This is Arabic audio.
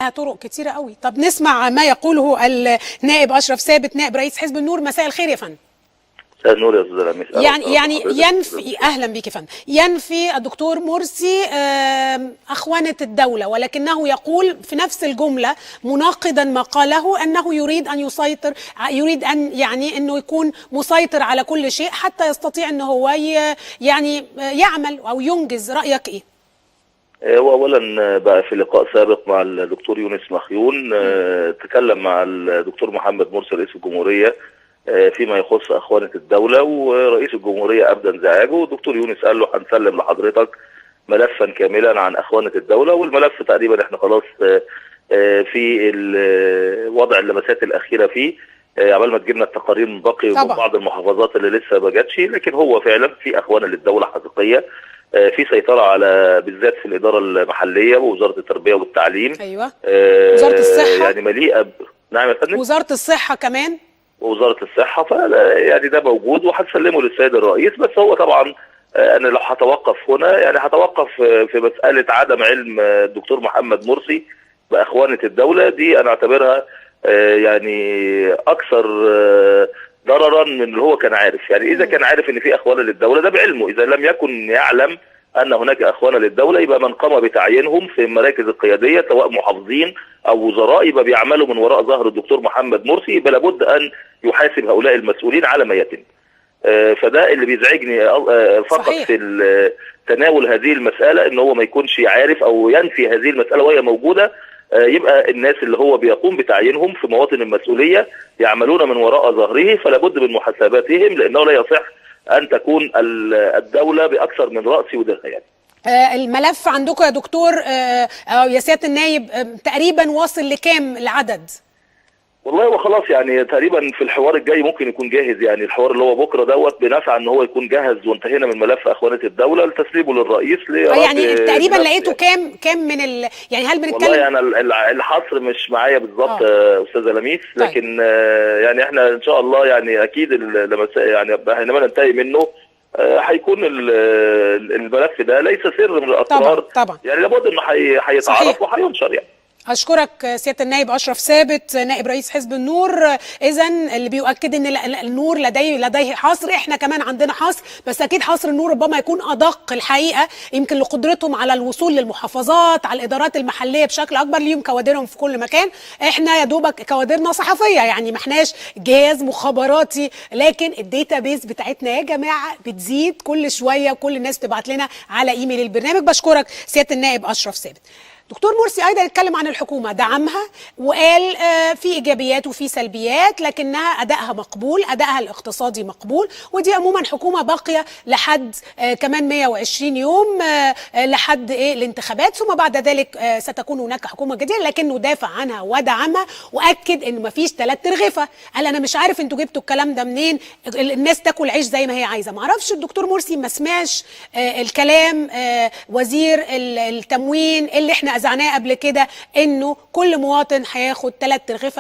لها طرق كتيره قوي. طب نسمع ما يقوله النائب اشرف ثابت نائب رئيس حزب النور. مساء الخير يا فندم. مساء النور يا استاذ لميس. يعني ينفي، اهلا بك يا فندم، ينفي الدكتور مرسي اخوانه الدوله، ولكنه يقول في نفس الجمله مناقضا ما قاله انه يريد ان يسيطر، يريد ان يعني انه يكون مسيطر على كل شيء حتى يستطيع انه هو يعني يعمل او ينجز. رايك ايه؟ واولا بقى في لقاء سابق مع الدكتور يونس مخيون تكلم مع الدكتور محمد مرسي رئيس الجمهوريه فيما يخص اخوانه الدوله، ورئيس الجمهوريه ابدى انزعاجه، والدكتور يونس قال له هنسلم لحضرتك ملفا كاملا عن اخوانه الدوله، والملف تقريبا احنا خلاص في وضع اللمسات الاخيره فيه عبال ما تجيبنا التقارير من باقي بعض المحافظات اللي لسه ما جاتش، لكن هو فعلا في اخوانه للدوله حقيقيه، في سيطره على بالذات في الاداره المحليه ووزاره التربيه والتعليم. ايوه وزاره الصحه يعني مليئه نعم يا فندم، وزاره الصحه كمان، ووزاره الصحه، يعني ده موجود وهتسلمه للسيد الرئيس. بس هو طبعا انا لو هتوقف هنا يعني هتوقف في مساله عدم علم الدكتور محمد مرسي باخوانه الدوله دي، انا اعتبرها يعني اكثر ضررا من اللي هو كان عارف. يعني اذا كان عارف ان في اخوانه للدوله ده بعلمه، اذا لم يكن يعلم ان هناك اخوانه للدوله يبقى من قام بتعيينهم في المراكز القياديه سواء محافظين او وزراء يبقى بيعملوا من وراء ظهر الدكتور محمد مرسي، يبقى لابد ان يحاسب هؤلاء المسؤولين على ما يتم. فده اللي بيزعجني فقط صحيح. في تناول هذه المساله ان هو ما يكونش عارف او ينفي هذه المساله وهي موجوده. يبقى الناس اللي هو بيقوم بتعيينهم في مواطن المسؤوليه يعملون من وراء ظهره، فلا بد من محاسباتهم، لانه لا يصح ان تكون الدوله باكثر من راس ودرع. يعني الملف عندكم يا دكتور يا سياده النايب تقريبا واصل لكام العدد؟ والله هو خلاص يعني تقريبا في الحوار الجاي ممكن يكون جاهز، يعني الحوار اللي هو بكره دوت بنسعى ان هو يكون جاهز، وانتهينا من ملف اخوانه الدوله لتسليمه للرئيس. يعني تقريبا لقيته كام من يعني هل بنتكلم؟ والله انا الحصر مش معايا بالظبط استاذه لميس، لكن يعني احنا ان شاء الله يعني اكيد لما يعني حينما ننتهي منه هيكون الملف ده ليس سر من الاسرار طبعا. يعني لابد انه هيتعرف وهينشر. يعني أشكرك سيادة النائب أشرف ثابت نائب رئيس حزب النور. إذن اللي بيؤكد إن النور لديه حصر، إحنا كمان عندنا حصر، بس أكيد حصر النور ربما يكون أدق الحقيقة، يمكن لقدرتهم على الوصول للمحافظات، على الإدارات المحلية بشكل أكبر، ليهم كوادرهم في كل مكان. إحنا يا دوبك كوادرنا صحفية، يعني ما إحناش جهاز مخابراتي، لكن الداتا بيز بتاعتنا يا جماعة بتزيد كل شوية، وكل الناس بتبعت لنا على إيميل البرنامج. بشكرك سيادة النائب أشرف ثابت. دكتور مرسي ايضا اتكلم عن الحكومه، دعمها وقال في ايجابيات وفي سلبيات، لكنها ادائها مقبول، ادائها الاقتصادي مقبول، ودي عموما حكومه باقيه لحد كمان 120 يوم لحد الانتخابات، ثم بعد ذلك ستكون هناك حكومه جديده، لكنه دافع عنها ودعمها واكد انه ما فيش 3 ترغفه. قال انا مش عارف انتوا جبتوا الكلام ده منين، الناس تاكل عيش زي ما هي عايزه. ما اعرفش الدكتور مرسي ما سمعش الكلام وزير التموين اللي احنا أذعناه قبل كده، انه كل مواطن هياخد 3 ترغفة